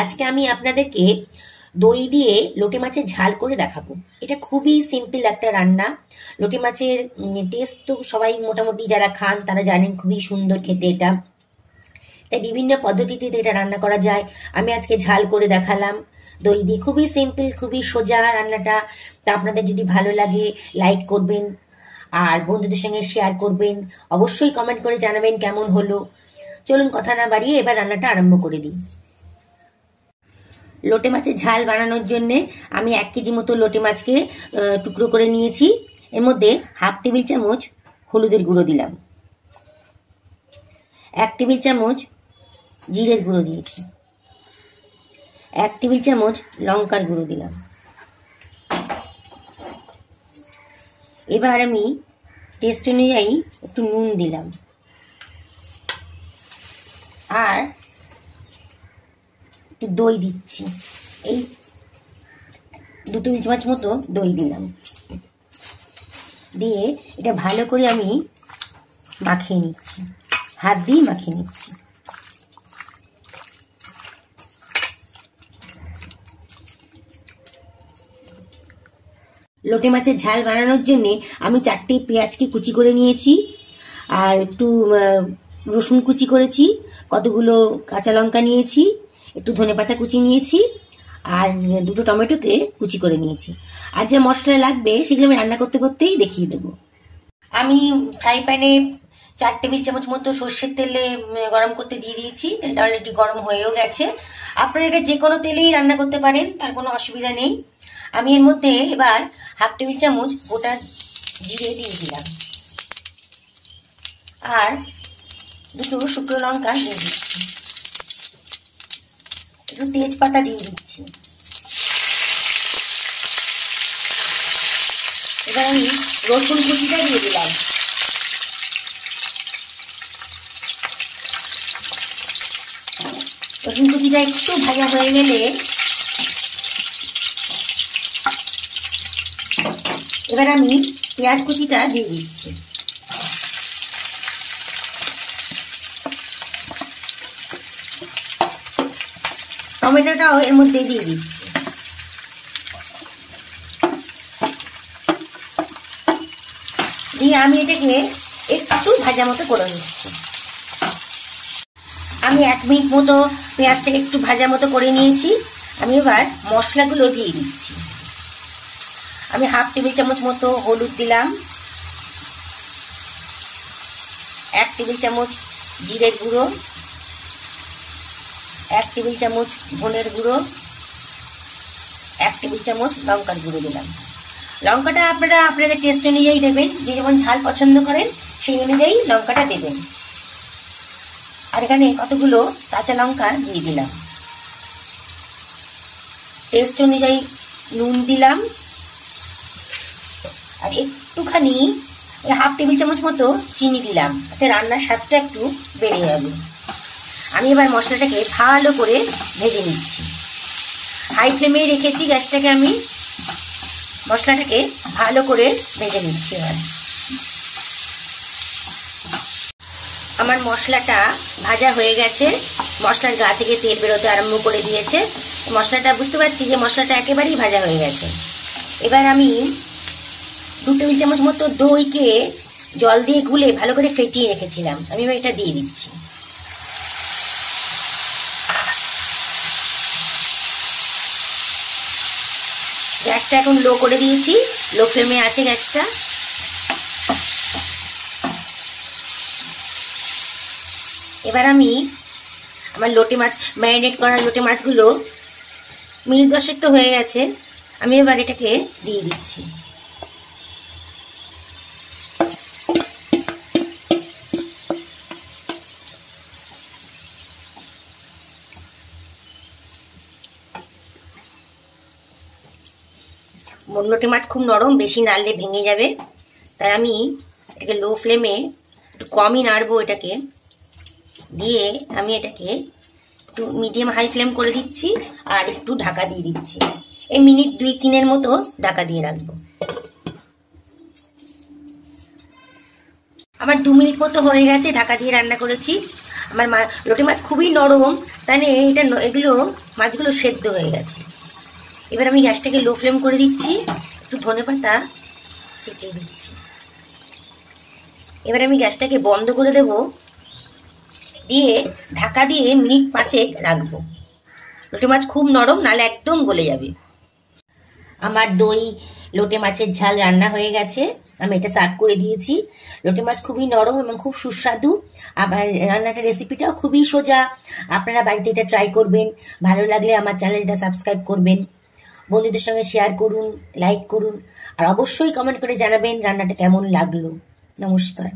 আজকে আমি আপনাদেরকে দই দিয়ে লোটে মাছের ঝাল করে দেখাবো। এটা খুবই সিম্পল একটা রান্না। লোটে মাছের টেস্ট তো সবাই মোটামুটি যারা খান তারা জানেন, খুবই সুন্দর খেতে এটা। তাই বিভিন্ন পদ্ধতিতে এটা রান্না করা যায়। আমি আজকে ঝাল করে দেখালাম দই দিয়ে। খুবই সিম্পল, খুবই সোজা রান্নাটা। তা আপনাদের যদি ভালো লাগে লাইক করবেন আর বন্ধুদের সঙ্গে শেয়ার করবেন। অবশ্যই কমেন্ট করে জানাবেন কেমন হলো। চলুন কথা না বাড়িয়ে এবার রান্নাটা আরম্ভ করে দিই। লোটে মাছের ঝাল বানানোর জন্য আমি 1 কেজি মতো লোটে মাছকে টুকরো করে নিয়েছি। এর মধ্যে হাফ টেবিল চামচ হলুদের গুঁড়ো দিলাম, 1 টেবিল চামচ জিরের গুঁড়ো দিয়েছি, 1 টেবিল চামচ লঙ্কার গুঁড়ো দিলাম। এবার আমি টেস্ট অনুযায়ী একটু নুন দিলাম আর একটু দই দিচ্ছি। এই 2 টেবিল চামচ মতো দই দিলাম। দিয়ে এটা ভালো করে আমি মাখিয়ে নিচ্ছি, হাত দিয়ে মাখিয়ে নিচ্ছি। লোটে মাছের ঝাল বানানোর জন্য আমি 4টে পেঁয়াজকে কুচি করে নিয়েছি আর একটু রসুন কুচি করেছি, কতগুলো কাঁচা লঙ্কা নিয়েছি, একটু ধনেপাতা কুচি নিয়েছি আর 2টো টমেটোকে কুচি করে নিয়েছি। আর যে মশলা লাগবে সেগুলো আমি রান্না করতে করতেই দেখিয়ে দেবো। আমি ফ্রাই প্যানে 4 টেবিল চামচ মতো সর্ষের তেলে গরম করতে দিয়ে দিয়েছি। তেলটা অলরেডি গরম হয়েও গেছে। আপনারা এটা যে কোনো তেলেই রান্না করতে পারেন, তার কোনো অসুবিধা নেই। আমি এর মধ্যে এবার হাফ টেবিল চামচ গোটা জিরে দিয়ে দিলাম আর 2টো শুকনো লঙ্কা দিয়ে দিচ্ছি, একটু তেজপাতা দিয়ে দিচ্ছি। এবার আমি রসুন কুচিটা দিয়ে দিলাম। রসুন কুচিটা একটু ভাজা হয়ে গেলে এবার আমি পেঁয়াজ কুচিটা দিয়ে দিচ্ছি। টমেটোটাও এর মধ্যে দিয়ে দিচ্ছি। দিয়ে আমি এটাকে একটু ভাজা মতো করে নিচ্ছি। আমি 1 মিনিট মতো পেঁয়াজটাকে একটু ভাজা মতো করে নিয়েছি। আমি এবার মশলাগুলো দিয়ে দিচ্ছি। আমি হাফ টেবিল চামচ মতো হলুদ দিলাম, 1 টেবিল চামচ জিরের গুঁড়ো, 1 টেবিল চামচ ধনের গুঁড়ো, 1 টেবিল চামচ লঙ্কার গুঁড়ো দিলাম। লঙ্কাটা আপনারা আপনাদের টেস্ট অনুযায়ী দেবেন, যে যেমন ঝাল পছন্দ করেন সেই অনুযায়ী লঙ্কাটা দেবেন। আর এখানে কতগুলো কাঁচা লঙ্কা দিয়ে দিলাম। টেস্ট অনুযায়ী নুন দিলাম আর একটুখানি হাফ টেবিল চামচ মতো চিনি দিলাম, তাতে রান্নার স্বাদটা একটু বেড়ে যাবে। আমি এবার মশলাটাকে ভালো করে ভেজে নিচ্ছি। হাই ফ্লেমে রেখেছি গ্যাসটাকে। আমি মশলাটাকে ভালো করে ভেজে নিচ্ছি। এবার আমার মশলাটা ভাজা হয়ে গেছে, মশলার গা থেকে তেল বেরোতে আরম্ভ করে দিয়েছে। মশলাটা বুঝতে পারছি যে মশলাটা একেবারেই ভাজা হয়ে গেছে। এবার আমি 2 টেবিল চামচ মতো দইকে জল দিয়ে গুলে ভালো করে ফেটিয়ে রেখেছিলাম, আমি এবার এটা দিয়ে দিচ্ছি। গ্যাসটা এখন লো করে দিয়েছি, লো ফ্লেমে আছে গ্যাসটা। এবার আমি আমার লোটে মাছ, ম্যারিনেট করা লোটে মাছগুলো মিনিট 10 তো হয়ে গেছে, আমি এবার এটাকে দিয়ে দিচ্ছি। লোটে মাছ খুব নরম, বেশি নাড়লে ভেঙে যাবে, তাই আমি এটাকে লো ফ্লেমে একটু কমই নাড়বো। এটাকে দিয়ে আমি এটাকে একটু মিডিয়াম হাই ফ্লেম করে দিচ্ছি আর একটু ঢাকা দিয়ে দিচ্ছি। এই মিনিট 2-3 মতো ঢাকা দিয়ে রাখবো। আমার 2 মিনিট মতো হয়ে গেছে ঢাকা দিয়ে রান্না করেছি। আমার লোটে মাছ খুবই নরম, তাই এগুলো মাছগুলো সেদ্ধ হয়ে গেছে। এবার আমি গ্যাসটাকে লো ফ্লেম করে দিচ্ছি, একটু ধনেপাতা ছিটিয়ে দিচ্ছি। এবার আমি গ্যাসটাকে বন্ধ করে দেব, দিয়ে ঢাকা দিয়ে মিনিট 5 রাখবো। লোটে মাছ খুব নরম, নালে একদম গলে যাবে। আমার দই লোটে মাছের ঝাল রান্না হয়ে গেছে, আমি এটা সার্ভ করে দিয়েছি। লোটে মাছ খুবই নরম এবং খুব সুস্বাদু। আবার রান্নাটা রেসিপিটাও খুবই সোজা, আপনারা বাড়িতে এটা ট্রাই করবেন। ভালো লাগলে আমার চ্যানেলটা সাবস্ক্রাইব করবেন, বন্ধুদের সঙ্গে শেয়ার করুন, লাইক করুন, আর অবশ্যই কমেন্ট করে জানাবেন রান্নাটা কেমন লাগলো। নমস্কার।